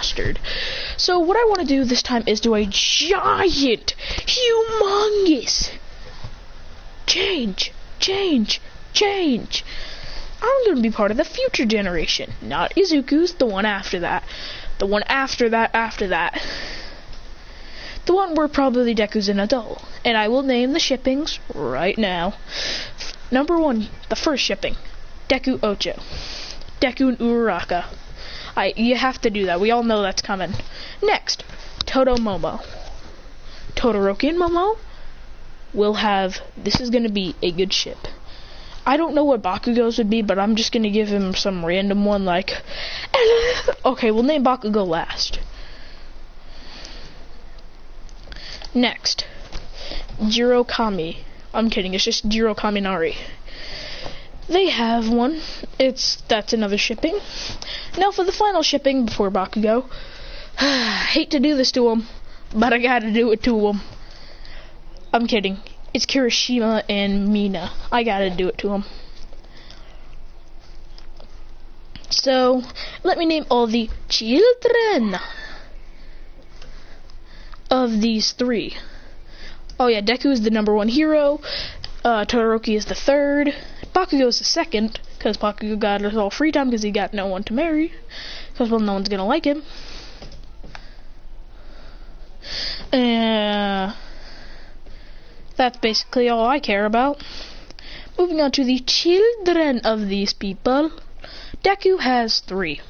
bastard. So what I want to do this time is do a giant, humongous change. I'm going to be part of the future generation, not Izuku's, the one after that. The one after that. The one where probably Deku's an adult. And I will name the shippings right now. Number 1, the first shipping, Deku Ocho. Deku and Uraraka. You have to do that. We all know that's coming. Next, Todo Momo. Todoroki and Momo will have... This is going to be a good ship. I don't know what Bakugo's would be, but I'm just going to give him some random one like... Okay, we'll name Bakugo last. Next, Jirokami. I'm kidding, it's just Jiro Kaminari. They have one. That's another shipping. Now for the final shipping before Bakugo. Hate to do this to him, but I gotta do it to him. I'm kidding. It's Kirishima and Mina. I gotta do it to him. So, let me name all the children of these 3. Oh yeah, Deku is the number 1 hero. Todoroki is the 3rd. Bakugo is the 2nd, because Bakugo got his all free time because he got no one to marry. Because, well, no one's gonna like him. That's basically all I care about. Moving on to the children of these people. Deku has 3.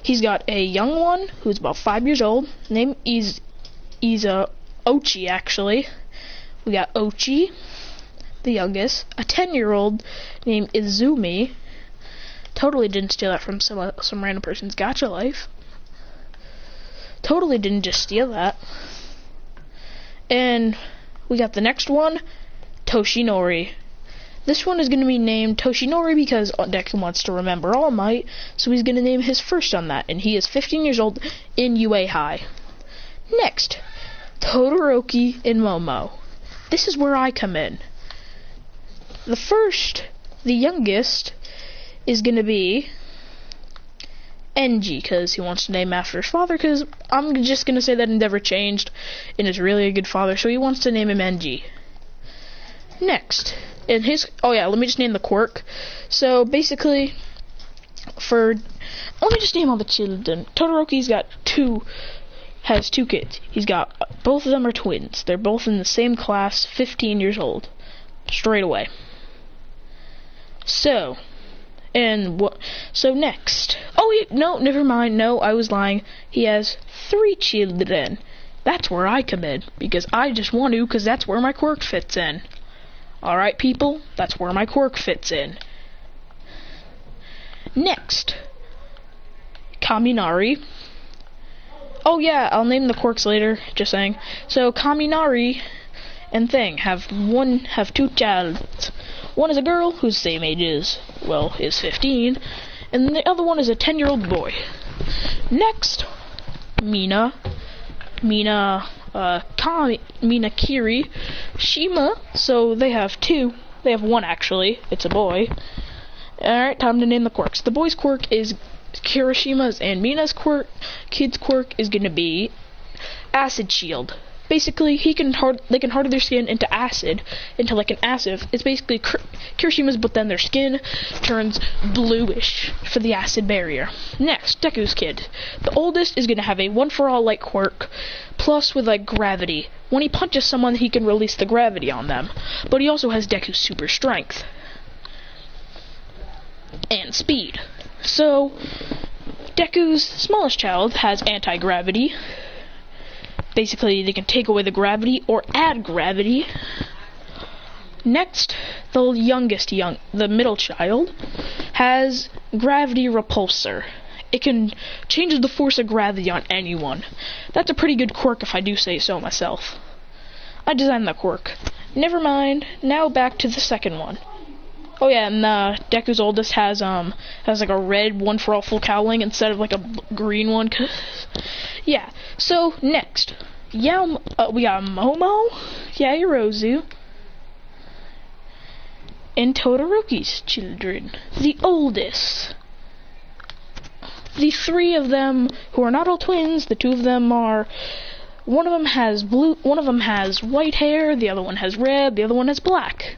He's got a young one who's about 5 years old. Name is Ochi, actually. We got Ochi, the youngest. A 10-year-old named Izumi. Totally didn't steal that from some random person's gacha life. Totally didn't just steal that. And we got the next one, Toshinori. This one is going to be named Toshinori because Deku wants to remember All Might, so he's going to name his first on that, and he is 15 years old in UA High. Next, Todoroki and Momo. This is where I come in. The youngest, is going to be Enji, because he wants to name after his father, because I'm just going to say that it never changed, and is really a good father, so he wants to name him Enji. Next, let me just name the quirk. So, basically, let me just name all the children. Todoroki's has 2 kids. Both of them are twins. They're both in the same class, 15 years old. Straight away. So next. No, never mind. No, I was lying. He has 3 children. That's where I come in, because I just want to, because that's where my quirk fits in. Alright, people? That's where my quirk fits in. Next. Kaminari. Oh yeah, I'll name the quirks later, just saying. So, Kaminari and Thing have 2 childs. One is a girl who's the same age is 15, and the other one is a 10-year-old boy. Next, Mina, Kiri, Shima. So they have 2. They have 1 actually. It's a boy. Alright, time to name the quirks. The boy's quirk is Kirishima's, and Mina's kid's quirk is gonna be Acid Shield. Basically, they can harden their skin into like an acid. It's basically Kirishima's, but then their skin turns bluish for the acid barrier. Next, Deku's kid. The oldest is gonna have a one-for-all light quirk, plus with like gravity. When he punches someone, he can release the gravity on them. But he also has Deku's super strength and speed. So, Deku's smallest child has anti-gravity. Basically, they can take away the gravity or add gravity. Next, the middle child, has gravity repulsor. It can change the force of gravity on anyone. That's a pretty good quirk if I do say so myself. I designed that quirk. Never mind, now back to the second one. Oh yeah, and Deku's oldest has like a red one for all full cowling instead of like a green one. Yeah. So next, we got Momo, Yaoyorozu, and Todoroki's children. The oldest. the three of them who are not all twins, the two of them are, one of them has white hair, the other one has red, the other one has black.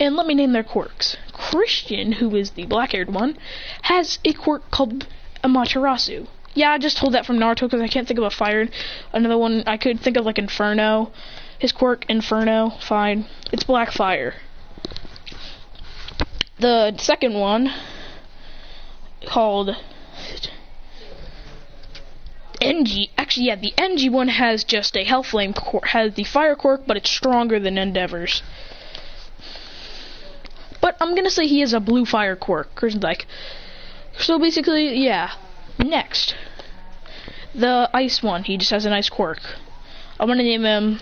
And let me name their quirks. Christian, who is the black-haired one, has a quirk called Amaterasu. Yeah, I just told that from Naruto because I can't think of a fire. Another one I could think of, like Inferno. His quirk, Inferno, fine. It's black fire. The second one, called NG. Actually, yeah, the NG one has just a Hellflame quirk, has the fire quirk, but it's stronger than Endeavor's. But I'm gonna say he has a blue fire quirk. Christian's like, so basically, yeah. Next, the ice one. He just has an ice quirk. I'm gonna name him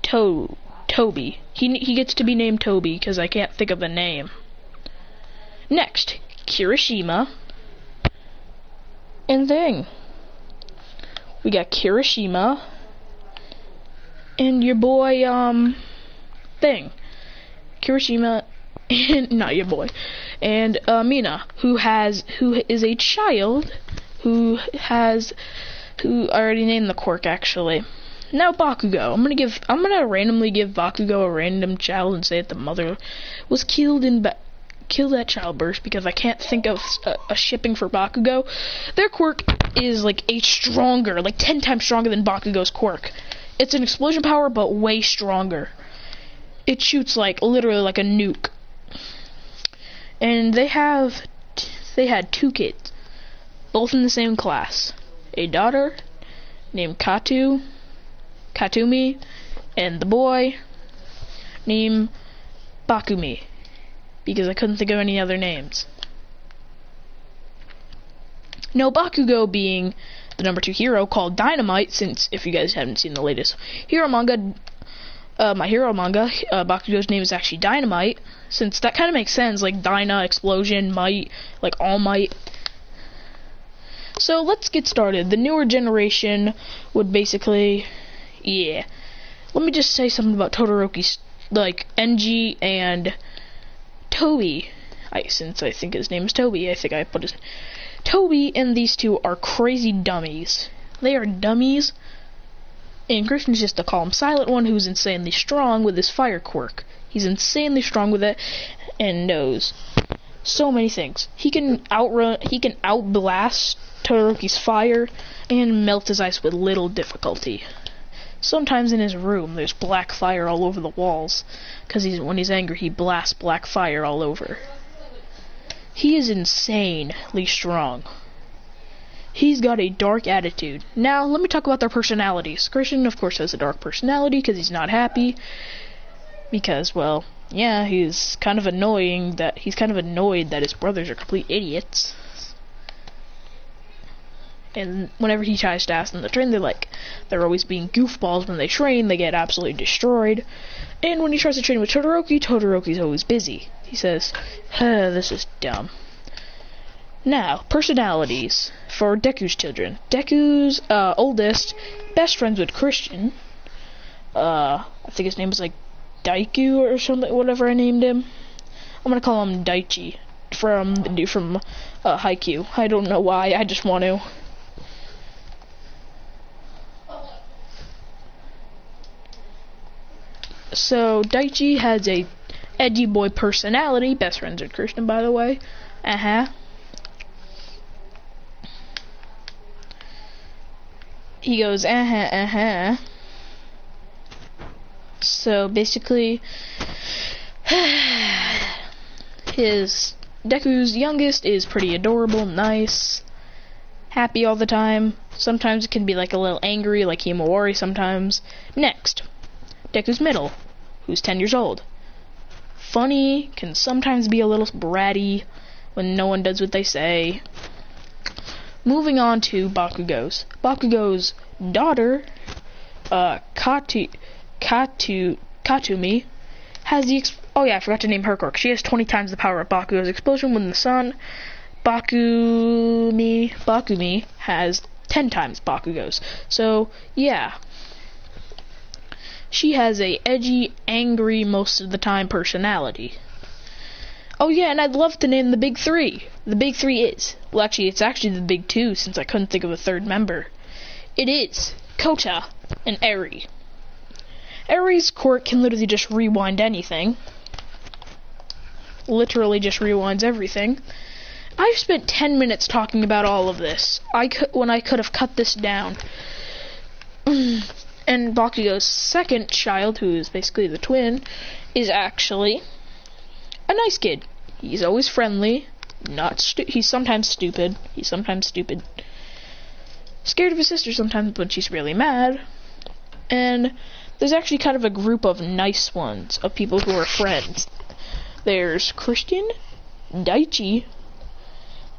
Toby. He gets to be named Toby because I can't think of a name. Next, Kirishima. And Thing. We got Kirishima and your boy Thing. Kirishima and not your boy. And Mina, who is a child who I already named the quirk actually. Now Bakugo. I'm gonna randomly give Bakugo a random child and say that the mother was killed at childbirth because I can't think of a shipping for Bakugo. Their quirk is like 10 times stronger than Bakugo's quirk. It's an explosion power, but way stronger. It shoots like literally like a nuke. And they had 2 kids, both in the same class. A daughter named Katumi, and the boy named Bakumi, because I couldn't think of any other names. Now, Bakugo being the number 2 hero called Dynamite, since if you guys haven't seen the latest hero manga, My Hero manga, Bakugo's name is actually Dynamite, since that kind of makes sense, like Dyna, explosion, might, like all might. So let's get started. The newer generation would basically, yeah. Let me just say something about Todoroki's, like NG and Toby. Since I think his name is Toby, I think I put his Toby and these two are crazy dummies. They are dummies. And Christian's just a calm, silent one who's insanely strong with his fire quirk. He's insanely strong with it and knows so many things. He can outblast Todoroki's fire and melt his ice with little difficulty. Sometimes in his room there's black fire all over the walls because when he's angry he blasts black fire all over. He is insanely strong. He's got a dark attitude. Now, let me talk about their personalities. Christian, of course, has a dark personality because he's not happy. Because, well, yeah, he's kind of annoyed that his brothers are complete idiots. And whenever he tries to ask them to train, they're always being goofballs when they train. They get absolutely destroyed. And when he tries to train with Todoroki, Todoroki's always busy. He says, this is dumb. Now, personalities for Deku's children. Deku's oldest, best friends with Christian. I think his name is like Daiku or something, whatever I named him. I'm gonna call him Daichi from the dude from Haikyuu. I don't know why, I just want to. So Daichi has a edgy boy personality. Best friends with Christian, by the way. He goes, So basically, Deku's youngest is pretty adorable, nice, happy all the time. Sometimes it can be like a little angry, like Himawari sometimes. Next, Deku's middle, who's 10 years old. Funny, can sometimes be a little bratty when no one does what they say. Moving on to Bakugo's. Bakugo's daughter, Katumi, has the oh yeah, I forgot to name her quirk. She has 20 times the power of Bakugo's explosion when the sun. Bakumi has 10 times Bakugo's. So yeah, she has a edgy, angry, most of the time personality. Oh yeah, and I'd love to name the big three. The big three is, well actually it's actually the big two since I couldn't think of a third member. It is Kota and Eri. Eri's quirk can literally just rewind anything. Literally just rewinds everything. I've spent 10 minutes talking about all of this. When I could have cut this down. And Bakugo's second child, who is basically the twin, is actually a nice kid. He's always friendly. He's sometimes stupid. Scared of his sister sometimes when she's really mad. And there's actually kind of a group of nice ones, of people who are friends. There's Christian, Daichi,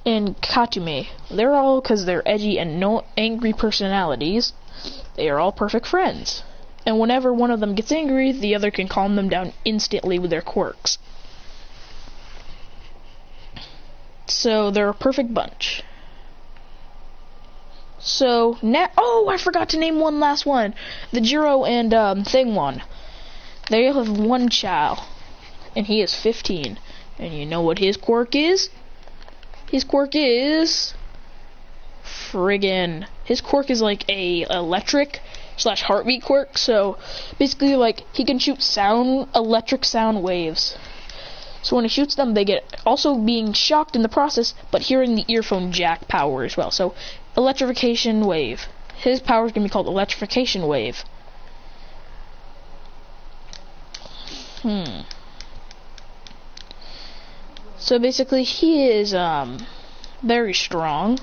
and Katume. They're all, because they're edgy and no angry personalities, they are all perfect friends. And whenever one of them gets angry, the other can calm them down instantly with their quirks. So they're a perfect bunch. So now, oh, I forgot to name one last one. The Jiro and Thing one. They have one child, and he is 15. And you know what his quirk is? His quirk is friggin'. His quirk is like a electric / heartbeat quirk. So basically, like, he can shoot electric sound waves. So when he shoots them, they get also being shocked in the process, but hearing the earphone jack power as well. So electrification wave. His power is gonna be called electrification wave. So basically, he is very strong.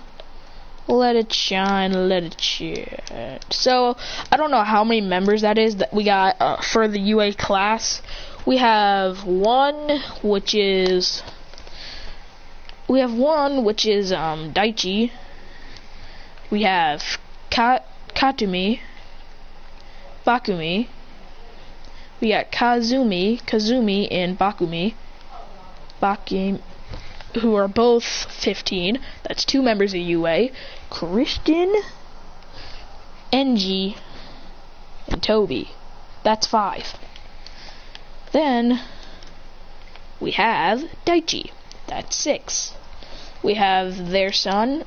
Let it shine, let it shine. So I don't know how many members that is that we got for the UA class. We have one, which is Daichi. We have Katumi, Bakumi. We got Kazumi, and Bakumi, who are both 15. That's 2 members of UA. Christian, Enji, and Toby. That's 5. Then we have Daichi. That's 6. We have their son,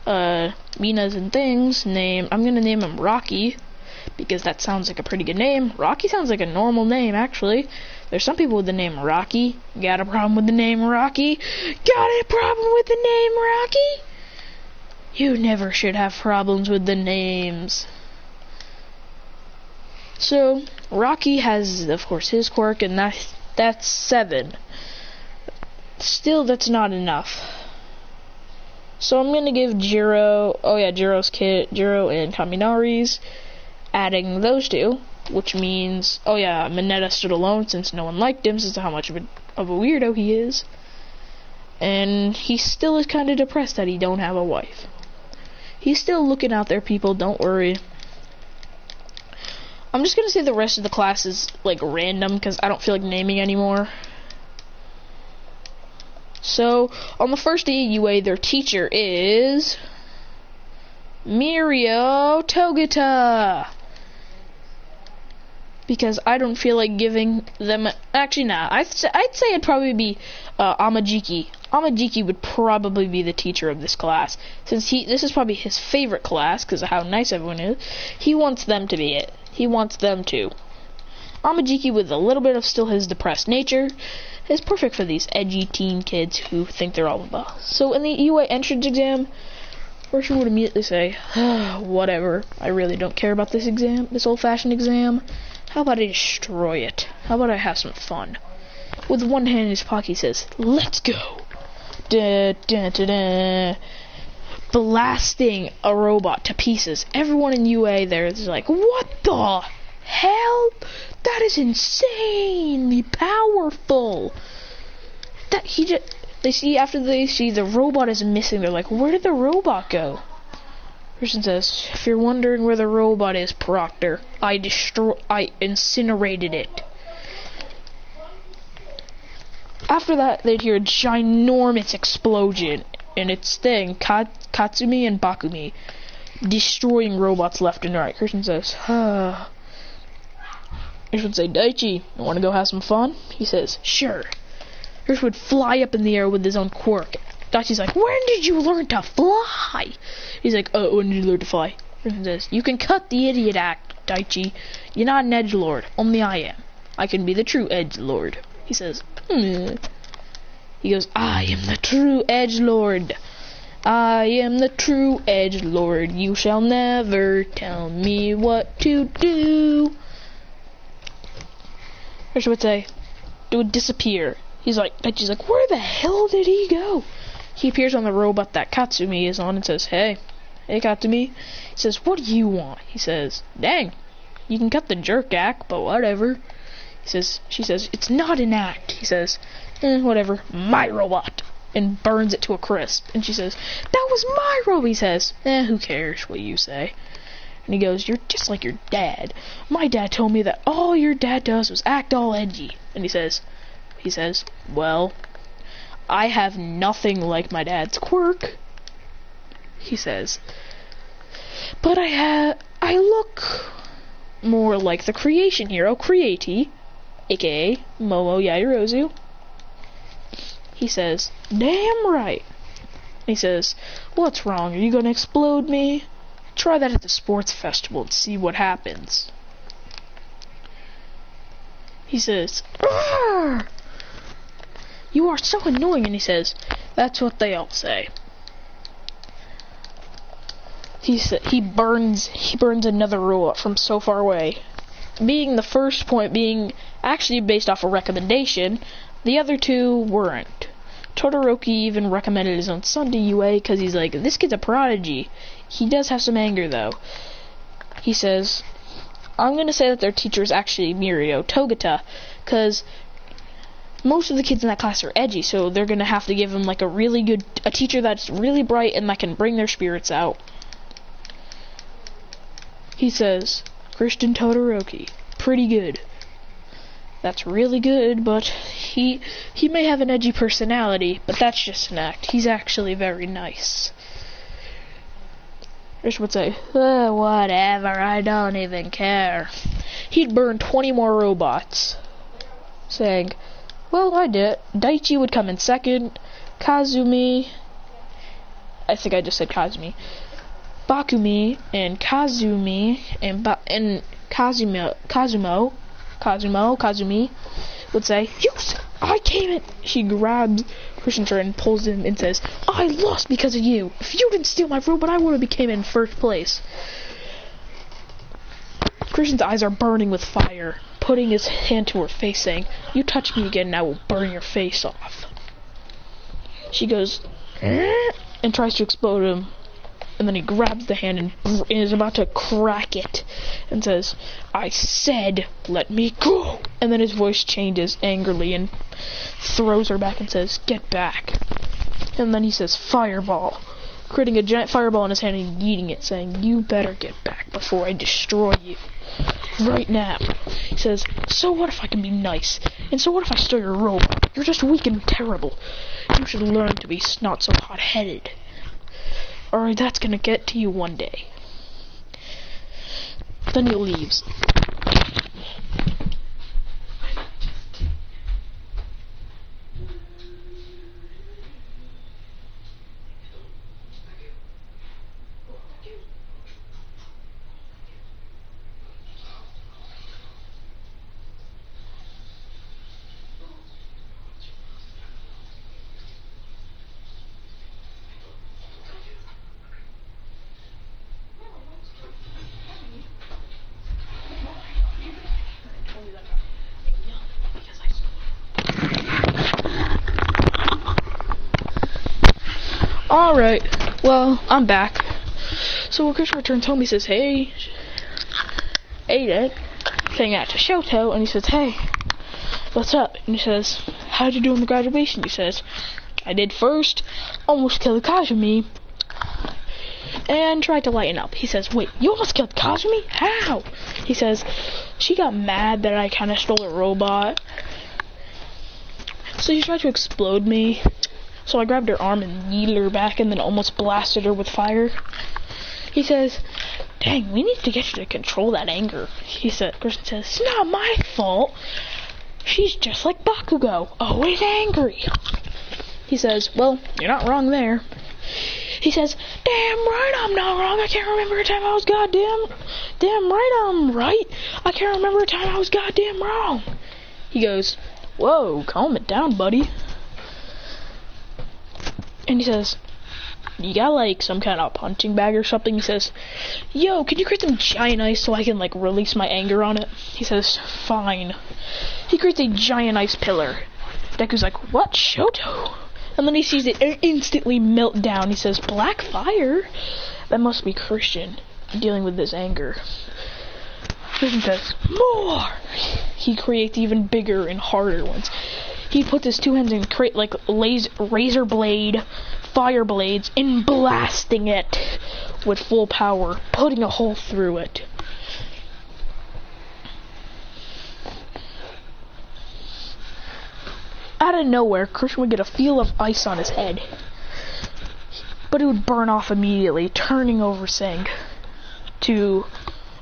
Mina's and Things. I'm gonna name him Rocky, because that sounds like a pretty good name. Rocky sounds like a normal name, actually. There's some people with the name Rocky. Got a problem with the name Rocky? Got a problem with the name Rocky? You never should have problems with the names. So, Rocky has, of course, his quirk, and that's 7. Still, that's not enough. So I'm gonna give Jiro's kid, Jiro and Kaminari's, adding those 2, which means, Mineta stood alone since no one liked him, since how much of a weirdo he is. And he still is kind of depressed that he don't have a wife. He's still looking out there, people, don't worry. I'm just gonna say the rest of the class is, like, random, because I don't feel like naming anymore. So, on the first day of UA, their teacher is Mirio Togata. Because I don't feel like giving them... Actually, nah. I'd say it'd probably be Amajiki. Amajiki would probably be the teacher of this class. Since this is probably his favorite class, because of how nice everyone is. He wants them to be it. He wants them to. Amajiki, with a little bit of still his depressed nature, is perfect for these edgy teen kids who think they're all the boss. So in the UA entrance exam, person would immediately say, whatever, I really don't care about this exam, this old-fashioned exam. How about I destroy it? How about I have some fun? With one hand in his pocket, he says, let's go! Da, da, da, da. Blasting a robot to pieces. Everyone in UA there is like, what the hell? That is insanely powerful. After they see the robot is missing, they're like, where did the robot go? Person says, if you're wondering where the robot is, Proctor, I incinerated it. After that, they'd hear a ginormous explosion, and it's Katsumi and Bakumi, destroying robots left and right. Christian says, I should say, Daichi, you want to go have some fun? He says, sure. Hirsch would fly up in the air with his own quirk. Daichi's like, when did you learn to fly? He's like, oh, when did you learn to fly? Hirsch says, you can cut the idiot act, Daichi. You're not an edgelord, only I am. I can be the true edgelord. He says, He goes, I am the true edgelord. I am the true edgelord. You shall never tell me what to do. Hirsch would say, it would disappear. He's like, where the hell did he go? He appears on the robot that Katsumi is on and says, hey Katsumi. He says, what do you want? He says, dang, you can cut the jerk act, but whatever. She says, it's not an act. He says, whatever, my robot. And burns it to a crisp. And she says, that was my robot. He says, who cares what you say? And he goes, you're just like your dad. My dad told me that all your dad does was act all edgy. And he says, well, I have nothing like my dad's quirk. He says, but I look more like the creation hero, Creati, aka Momo Yaoyorozu. He says, damn right. He says, what's wrong? Are you gonna explode me? Try that at the sports festival and see what happens. He says, argh! You are so annoying. And he says, that's what they all say. He burns another robot from so far away. Being the first point being actually based off a recommendation, the other two weren't. Todoroki even recommended his own son to UA because he's like, this kid's a prodigy. He does have some anger though. He says, I'm going to say that their teacher is actually Mirio Togata, because most of the kids in that class are edgy, so they're going to have to give him like a teacher that's really bright and that can bring their spirits out. He says, Christian Todoroki, pretty good. That's really good, but he may have an edgy personality, but that's just an act. He's actually very nice. Hirsch would say, whatever, I don't even care. He'd burn 20 more robots, saying, well, I did. Daichi would come in second, Kazumi, I think I just said Kazumi, Bakumi, and Kazumi, and Kazumi would say, yes, I came in. She grabs Christian's shirt and pulls him and says, I lost because of you. If you didn't steal my robot, I would have became in first place. Christian's eyes are burning with fire, putting his hand to her face, saying, you touch me again and I will burn your face off. She goes, and tries to explode him. And then he grabs the hand and is about to crack it and says, I said, let me go. And then his voice changes angrily and throws her back and says, get back. And then he says, fireball, creating a giant fireball in his hand and yeeting it, saying, you better get back before I destroy you. Right now. He says, so what if I can be nice? And so what if I steal your robot? You're just weak and terrible. You should learn to be not so hot-headed. Or that's gonna get to you one day. Then he leaves. Alright, well, I'm back. So when Christian returns home, he says, hey Dad, saying that to Shoto, and he says, hey, what's up? And he says, how'd you do in the graduation? He says, I did first, almost killed Kazumi, and tried to lighten up. He says, wait, you almost killed Kazumi? How? He says, she got mad that I kind of stole a robot, so she tried to explode me. So I grabbed her arm and yeeted her back and then almost blasted her with fire. He says, dang, we need to get you to control that anger. Christian says, it's not my fault. She's just like Bakugo, always angry. He says, well, you're not wrong there. He says, damn right I'm not wrong. I can't remember a time I was damn right I'm right. I can't remember a time I was goddamn wrong. He goes, whoa, calm it down, buddy. And he says, you got like some kind of punching bag or something? He says, yo, can you create some giant ice so I can like release my anger on it? He says, fine. He creates a giant ice pillar. Deku's like, what, Shoto? And then he sees it instantly melt down. He says, black fire? That must be Christian dealing with this anger. Christian says, more! He creates even bigger and harder ones. He puts his two hands and create like razor blade, fire blades, and blasting it with full power, putting a hole through it. Out of nowhere, Christian would get a feel of ice on his head, but it would burn off immediately, turning over saying to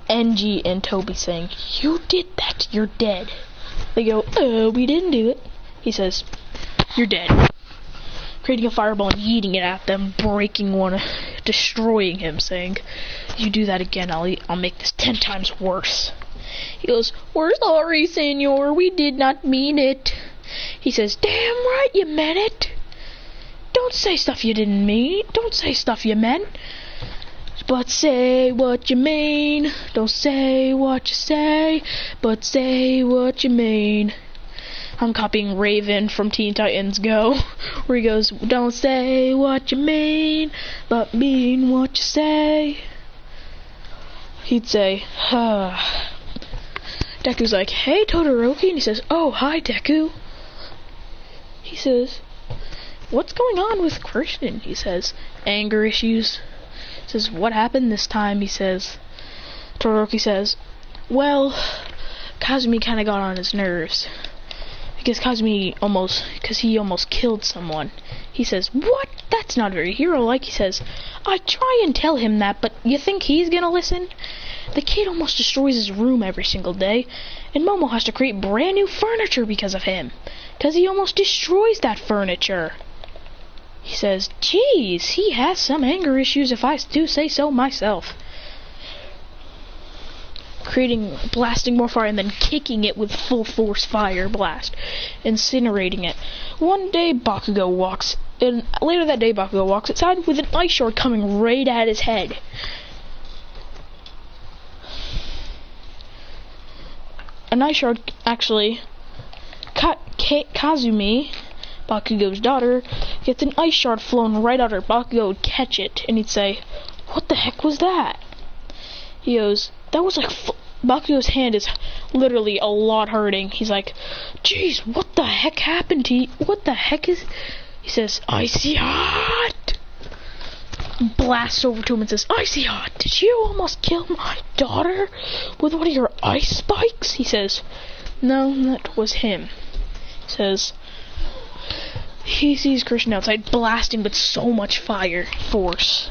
NG and Toby saying, you did that, you're dead. They go, oh, we didn't do it. He says, you're dead. Creating a fireball and yeeting it at them, breaking one, destroying him, saying, you do that again, I'll make this 10 times worse. He goes, we're sorry, senor, we did not mean it. He says, damn right you meant it. Don't say stuff you didn't mean. Don't say stuff you meant. But say what you mean. Don't say what you say, but say what you mean. I'm copying Raven from Teen Titans Go, where he goes, don't say what you mean, but mean what you say. He'd say, Deku's like, hey Todoroki, and he says, oh, hi Deku. He says, what's going on with Christian? He says, anger issues. He says, what happened this time? He says, Todoroki says, well, Kazumi kind of got on his nerves. Because he almost killed someone. He says, what? That's not very hero-like. He says, I try and tell him that, but you think he's gonna listen? The kid almost destroys his room every single day, and Momo has to create brand new furniture because of him. Because he almost destroys that furniture. He says, geez, he has some anger issues if I do say so myself. Blasting more fire and then kicking it with full force fire blast, incinerating it. One day Bakugo walks, and later that day Bakugo walks outside with an ice shard coming right at his head. An ice shard, actually, Kazumi, Bakugo's daughter, gets an ice shard flown right at her. Bakugo would catch it, and he'd say, what the heck was that? He goes, that was like, Bakugo's hand is literally a lot hurting. He's like, jeez, what the heck happened to you? What the heck is... He says, icy hot! Blasts over to him and says, icy hot, did you almost kill my daughter with one of your ice spikes? He says, no, that was him. He says, he sees Christian outside blasting with so much fire force.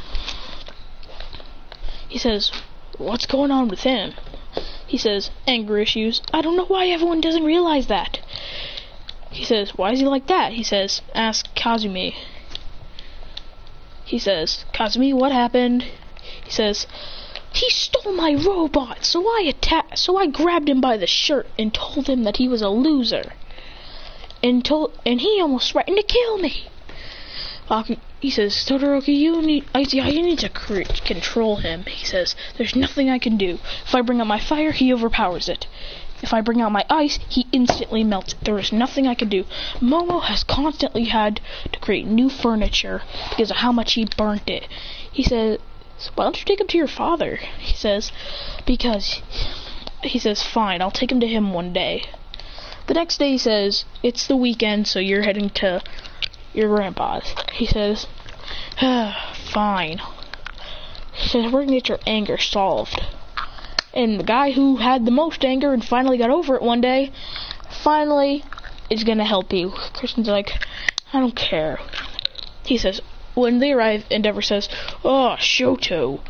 He says, what's going on with him? He says, anger issues. I don't know why everyone doesn't realize that. He says, why is he like that? He says, ask Kazumi. He says, Kazumi, what happened? He says, he stole my robot, so I grabbed him by the shirt and told him that he was a loser. And he almost threatened to kill me. He says, Todoroki, you need to control him. He says, there's nothing I can do. If I bring out my fire, he overpowers it. If I bring out my ice, he instantly melts it. There is nothing I can do. Momo has constantly had to create new furniture because of how much he burnt it. He says, why don't you take him to your father? He says, fine, I'll take him to him one day. The next day he says, it's the weekend, so you're heading to your grandpa's. He says, fine. He says, we're gonna get your anger solved. And the guy who had the most anger and finally got over it one day, finally is gonna help you. Christian's like, I don't care. He says, when they arrive, Endeavor says, oh, Shoto.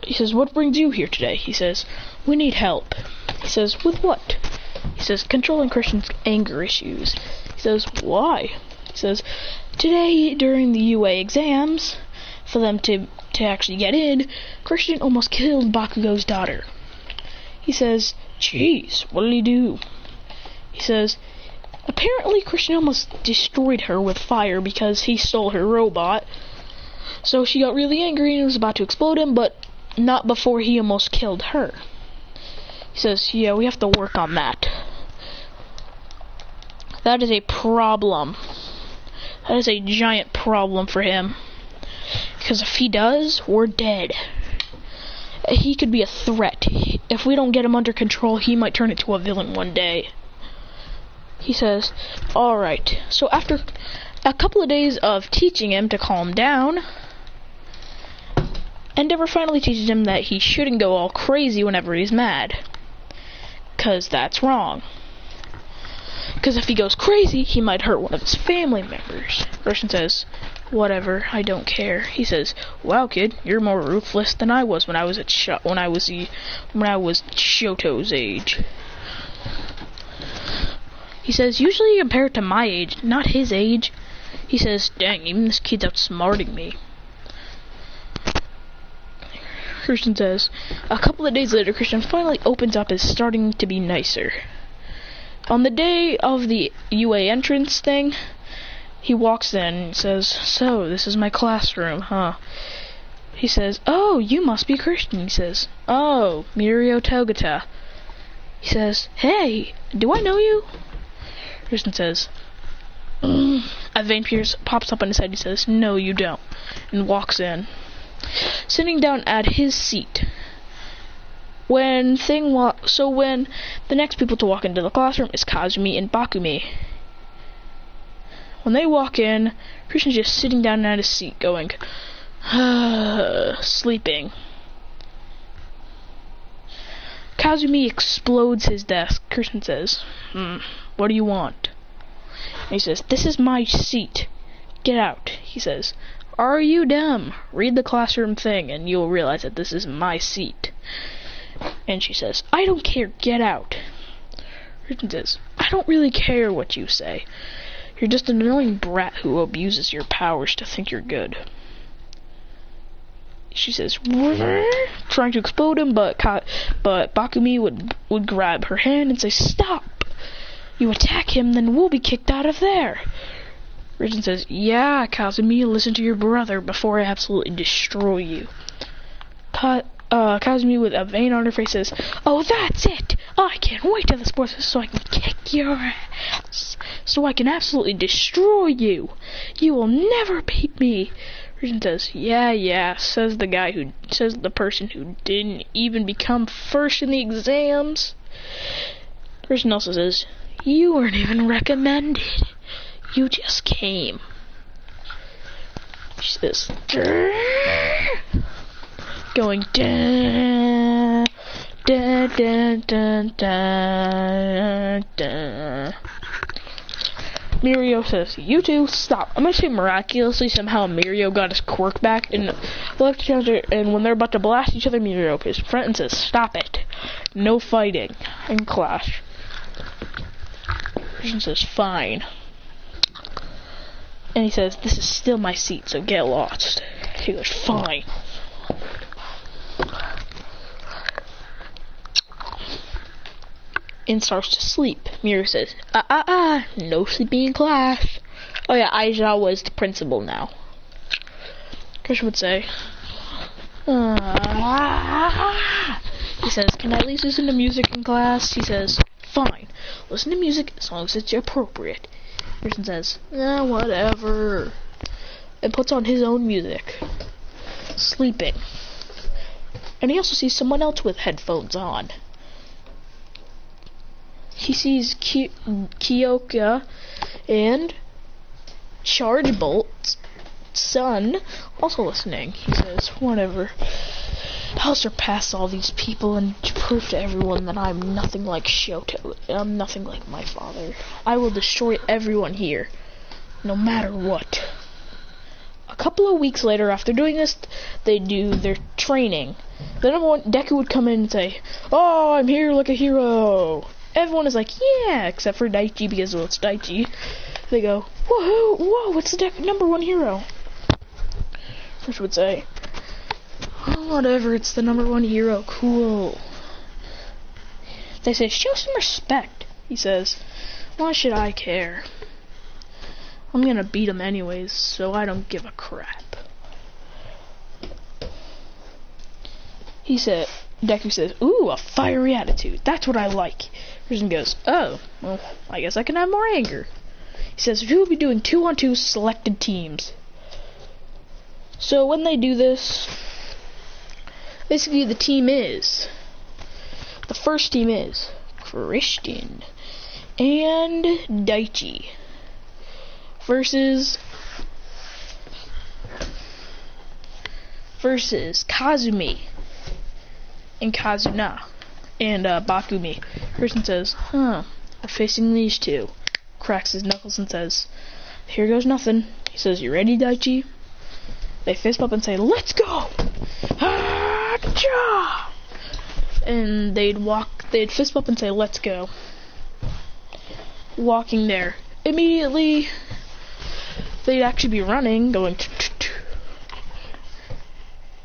He says, what brings you here today? He says, we need help. He says, with what? He He says, controlling Christian's anger issues. He says, why? He says, today during the UA exams, for them to actually get in, Christian almost killed Bakugo's daughter. He says, jeez, what did he do? He says, apparently Christian almost destroyed her with fire because he stole her robot. So she got really angry and was about to explode him, but not before he almost killed her. He says, yeah, we have to work on that. That is a problem. That is a giant problem for him. Because if he does, we're dead. He could be a threat. If we don't get him under control, he might turn into a villain one day. He says, alright. So after a couple of days of teaching him to calm down, Endeavor finally teaches him that he shouldn't go all crazy whenever he's mad. Because that's wrong. Because if he goes crazy, he might hurt one of his family members. Christian says, whatever, I don't care. He says, wow kid, you're more ruthless than I was when I was Shoto's age. He says, usually compared to my age, not his age. He says, dang, even this kid's outsmarting me. Christian says, a couple of days later, Christian finally opens up and is starting to be nicer. On the day of the UA entrance thing, he walks in and says, so, this is my classroom, huh? He says, oh, you must be Christian. He says, oh, Mirio Togata. He says, hey, do I know you? Christian says, a vein pops up on his head. He says, no, you don't, and walks in. Sitting down at his seat. When the next people to walk into the classroom is Kazumi and Bakumi. When they walk in, Christian's just sitting down at his seat going, sleeping. Kazumi explodes his desk. Christian says, what do you want? And he says, this is my seat. Get out. He says, are you dumb? Read the classroom thing and you'll realize that this is my seat. And she says, I don't care, get out. Christian says, I don't really care what you say. You're just an annoying brat who abuses your powers to think you're good. She says, trying to explode him, but Bakumi would grab her hand and say, stop! You attack him, then we'll be kicked out of there. Christian says, yeah, Kazumi, listen to your brother before I absolutely destroy you. Kazumi with a vein on her face says, oh, that's it! I can't wait till the sports is so I can kick your ass. So I can absolutely destroy you. You will never beat me. Christian says, yeah, says the person who didn't even become first in the exams. Christian also says, you weren't even recommended. You just came. She says, going da da da da da da. Mirio says, you two, stop. I'm gonna say miraculously somehow Mirio got his quirk back and left each other, and when they're about to blast each other, Mirio appears in front and says, stop it. No fighting in clash. Christian says, fine. And he says, this is still my seat, so get lost. He goes, fine. And starts to sleep. Mirio says, no sleeping in class. Oh yeah, Aizawa is the principal now. Christian would say, he says, can I at least listen to music in class? He says, fine. Listen to music as long as it's appropriate. Christian says, whatever. And puts on his own music. Sleeping. And he also sees someone else with headphones on. He sees Kyoka and Charge Bolt's son also listening. He says, whatever. I'll surpass all these people and prove to everyone that I'm nothing like Shoto. I'm nothing like my father. I will destroy everyone here, no matter what. A couple of weeks later, after doing this, they do their training. Then Deku would come in and say, oh, I'm here like a hero. Everyone is like, yeah, except for Daichi, because, well, it's Daichi. They go, whoa, it's the number one hero. Which would say, oh, whatever, it's the number one hero, cool. They say, show some respect. He says, why should I care? I'm gonna beat him anyways, so I don't give a crap. He said, Deku says, ooh, a fiery attitude. That's what I like. Person goes, oh, well, I guess I can have more anger. He says, we will be doing 2-on-2 selected teams. So when they do this, basically the first team is Christian and Daichi versus Kazumi and Kazuna and Bakumi. Person says, we're facing these two. Cracks his knuckles and says, here goes nothing. He says, you ready, Daichi? They fist bump and say, let's go! Ah-cha! And they'd fist bump and say, let's go. Walking there. Immediately, they'd actually be running, going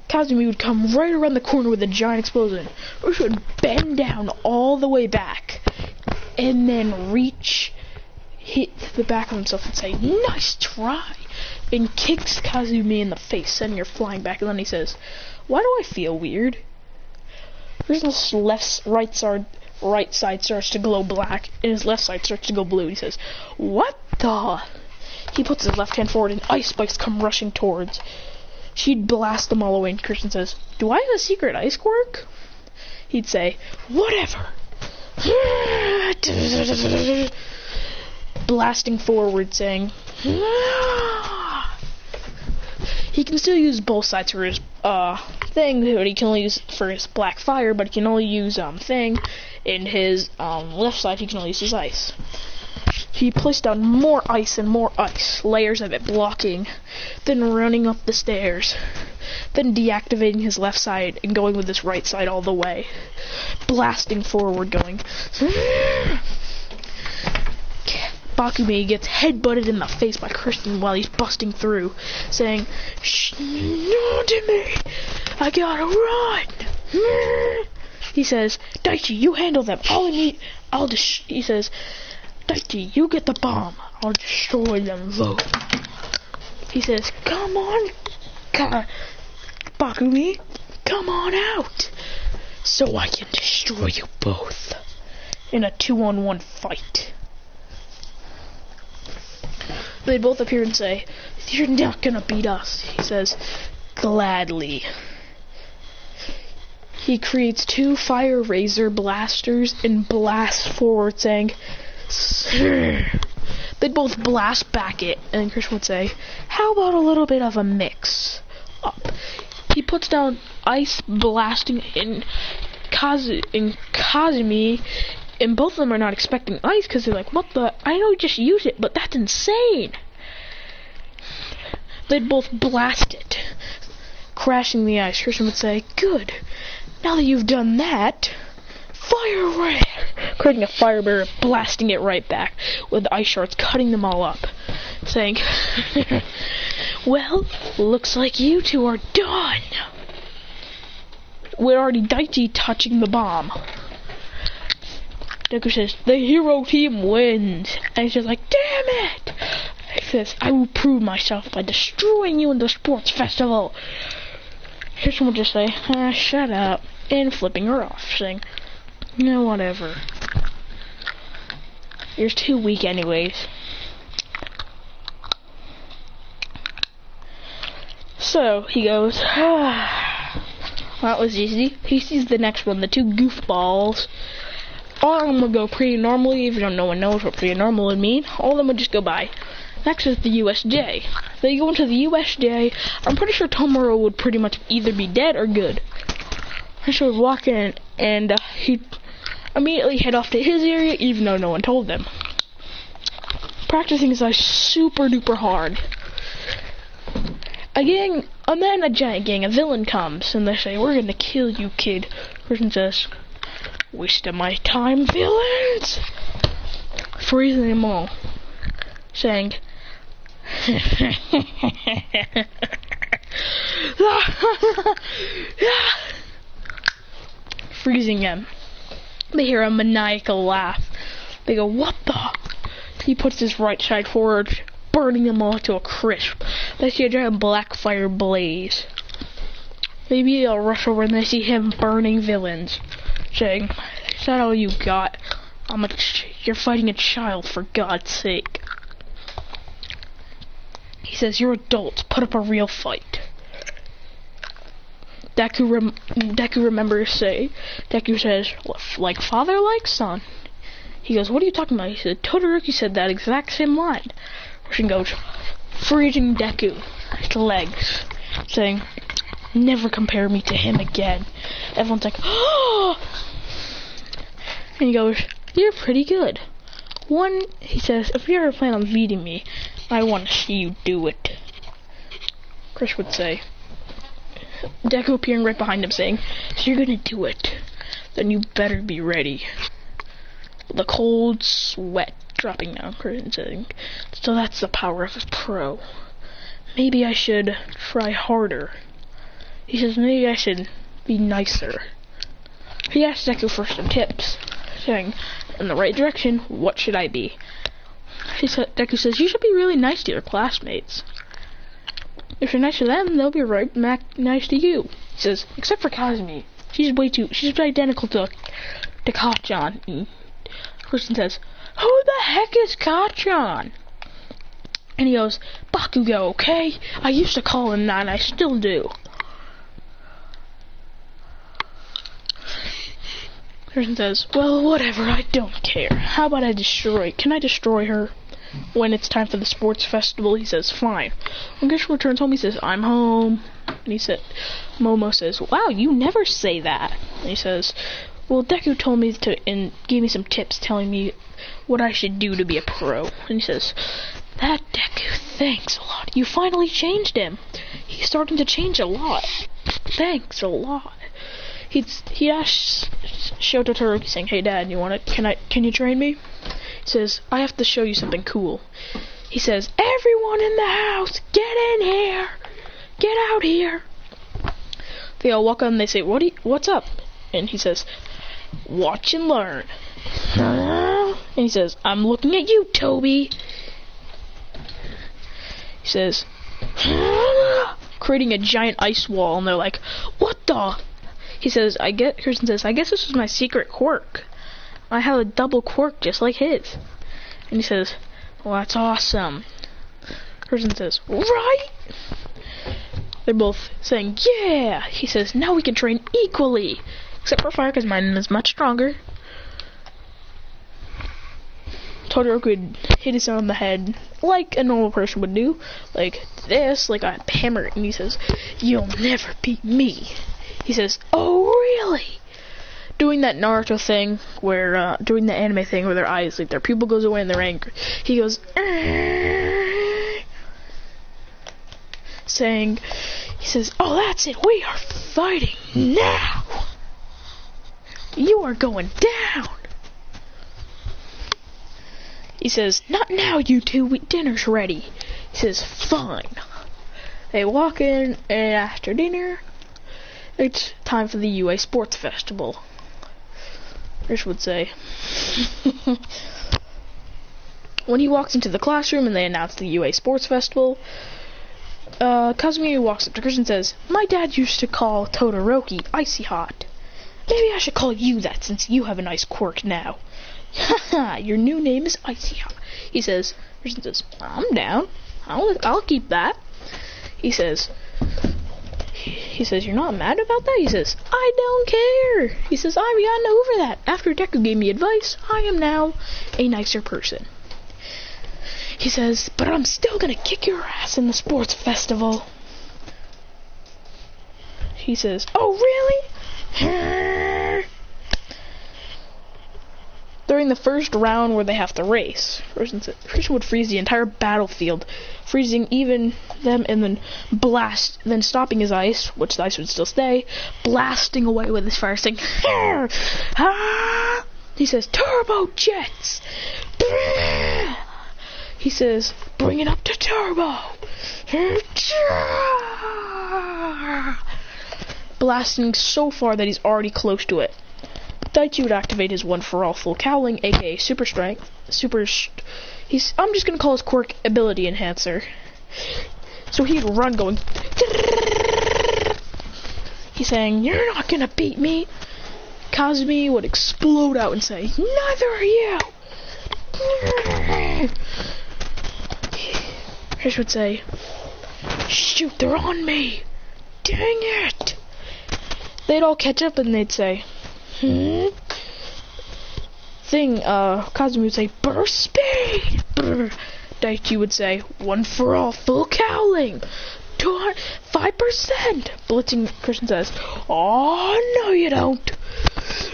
Kazumi would come right around the corner with a giant explosion, which would bend down all the way back, and then hit the back of himself and say, nice try, and kicks Kazumi in the face, sending her flying back, and then he says, why do I feel weird? His right side starts to glow black, and his left side starts to go blue. He says, what the? He puts his left hand forward, and ice spikes come rushing towards. She'd blast them all away, and Christian says, do I have a secret ice quirk? He'd say, whatever. Blasting forward, saying, he can still use both sides for his thing, but he can only use for his black fire, but he can only use thing. In his left side, he can only use his ice. He placed down more ice and more ice, layers of it blocking, then running up the stairs, then deactivating his left side and going with his right side all the way, blasting forward, going. Bakumi gets headbutted in the face by Christian while he's busting through, saying, no to me, I gotta run. He says, Daichi, you handle them. He says, Daichi, you get the bomb. I'll destroy them both. He says, come on, Bakumi, come on out, so I can destroy you both in a 2-on-1 fight. They both appear and say, you're not gonna beat us. He says, gladly. He creates 2 fire razor blasters and blasts forward, saying, sir. They'd both blast back it, and Christian would say, how about a little bit of a mix up? He puts down ice blasting in Kazumi, and both of them are not expecting ice, because they're like, what the? I know you just use it, but that's insane. They'd both blast it, crashing the ice. Christian would say, good. Now that you've done that, fire away! Creating a fire barrier, blasting it right back, with the ice shards cutting them all up, saying, well, looks like you two are done. We're already Daichi touching the bomb. Deku says, the hero team wins. And he's just like, damn it! He says, I will prove myself by destroying you in the sports festival. Christian will just say, shut up, and flipping her off, saying, no, whatever. You're too weak anyways. So, he goes, that was easy. He sees the next one, the 2 goofballs. All of them would go pretty normally, if no one knows what pretty normal would mean. All of them would just go by. Next is the USJ. They go into the USJ. I'm pretty sure Tomoro would pretty much either be dead or good. So he'd walk in, and he'd immediately head off to his area, even though no one told them. Practicing is like super duper hard. A giant gang, a villain comes, and they say, we're gonna kill you, kid. Person says, Wasting my time, villains! Freezing them all. Saying, freezing them. They hear a maniacal laugh. They go, what the? He puts his right side forward, burning them all to a crisp. They see a giant black fire blaze. Maybe they'll rush over and they see him burning villains. Saying, is that all you got? You're fighting a child, for God's sake. He says, you're adults, put up a real fight. Deku remembers Deku says, like father, like son. He goes, what are you talking about? He said, Todoroki said that exact same line. Roshin goes, freezing Deku's legs, saying, never compare me to him again. Everyone's like, oh! And he goes, you're pretty good. He says, if you ever plan on beating me, I want to see you do it. Chris would say. Deku appearing right behind him saying, so you're gonna do it. Then you better be ready. The cold sweat dropping down Chris saying, so that's the power of a pro. Maybe I should try harder. He says, maybe I should be nicer. He asks Deku for some tips, saying, in the right direction, what should I be? Deku says, you should be really nice to your classmates. If you're nice to them, they'll be right back nice to you. He says, except for Kazumi. She's identical to Kachan. Person says, who the heck is Kachan? And he goes, Bakugo, okay? I used to call him that and I still do. Person says, well, whatever, I don't care. How about can I destroy her? When it's time for the sports festival, he says, fine. When Grisham returns home, he says, I'm home. And Momo says, wow, you never say that. And he says, well, Deku told me and gave me some tips telling me what I should do to be a pro. And he says, that Deku, thanks a lot. You finally changed him. He's starting to change a lot. Thanks a lot. He asks Shoto Todoroki saying, hey dad, can you train me? He says, I have to show you something cool. He says, everyone in the house, get in here. Get out here. They all walk up and they say, what's up? And he says, watch and learn. And he says, I'm looking at you, Toby. He says, creating a giant ice wall, and they're like, what the? He says, Kirsten says, I guess this was my secret quirk. I have a double quirk just like his. And he says, well, that's awesome. Kirsten says, right? They're both saying, yeah. He says, now we can train equally. Except for fire, because mine is much stronger. Todoroki would hit his on the head like a normal person would do. Like this, like a hammer. And he says, you'll never beat me. He says, oh, really? Doing that Naruto thing where, doing the anime thing where their eyes, like their pupil goes away and they're angry. He goes, saying, he says, oh, that's it. We are fighting now. You are going down. He says, not now, you two. Dinner's ready. He says, fine. They walk in, and after dinner, it's time for the UA Sports Festival. Rich would say. When he walks into the classroom and they announce the UA Sports Festival, Kazumi walks up to Chris and says, my dad used to call Todoroki Icy Hot. Maybe I should call you that since you have a nice quirk now. Haha, your new name is Icy Hot. He says, Christian says, I'm down. I'll keep that. He says, you're not mad about that? He says, I don't care. He says, I've gotten over that. After Deku gave me advice, I am now a nicer person. He says, but I'm still gonna kick your ass in the sports festival. He says, oh really? during the first round where they have to race, Christian would freeze the entire battlefield, freezing even them, and then stopping his ice, which the ice would still stay, blasting away with his fire, saying, he says, turbo jets. He says, bring it up to turbo. Blasting so far that he's already close to it. Daichi would activate his one-for-all full cowling, aka super strength. I'm just gonna call his quirk ability enhancer. So he'd run going. He's saying, "You're not gonna beat me." Kazumi would explode out and say, "Neither are you." Hirsch would say, "Shoot, they're on me. Dang it." They'd all catch up and they'd say, Kazumi would say, burst speed. Daichi would say, one for all, full cowling. 5%. Blitzing Christian says, oh, no you don't.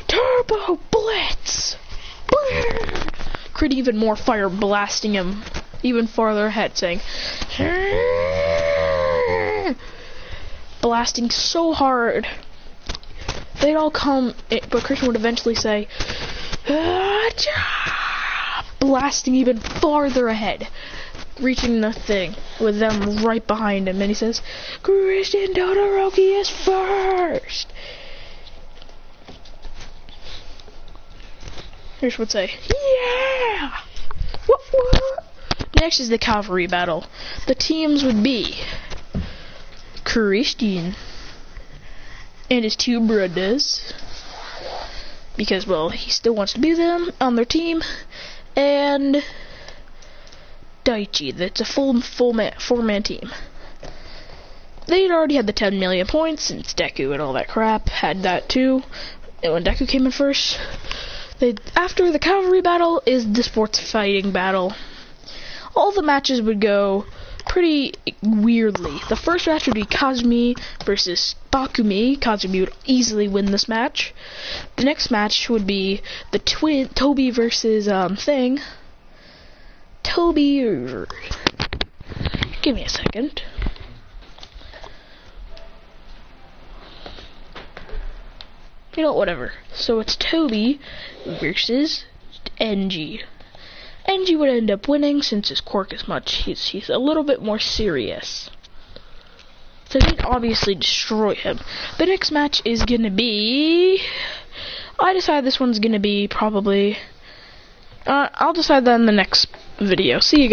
Turbo blitz. Crit even more fire, blasting him even farther ahead, saying, blasting so hard. They'd all come, but Christian would eventually say, blasting even farther ahead, reaching the thing with them right behind him, and he says, Christian Todoroki is first. Hirsch would say, yeah! What? Next is the cavalry battle. The teams would be Christian and his two brothers, because, well, he still wants to be them on their team, and Daichi. That's a four-man team. They'd already had the 10 million points since Deku and all that crap had that too. And when Deku came in first, after the cavalry battle is the sports fighting battle. All the matches would go pretty weirdly. The first match would be Kazumi versus Bakumi. Kazumi would easily win this match. The next match would be the twin Toby versus Toby. Give me a second. You know, whatever. So it's Toby versus Enji. Enji would end up winning since his quirk is he's a little bit more serious. So he'd obviously destroy him. The next match is gonna be, I decided this one's gonna be probably, I'll decide that in the next video. See you guys.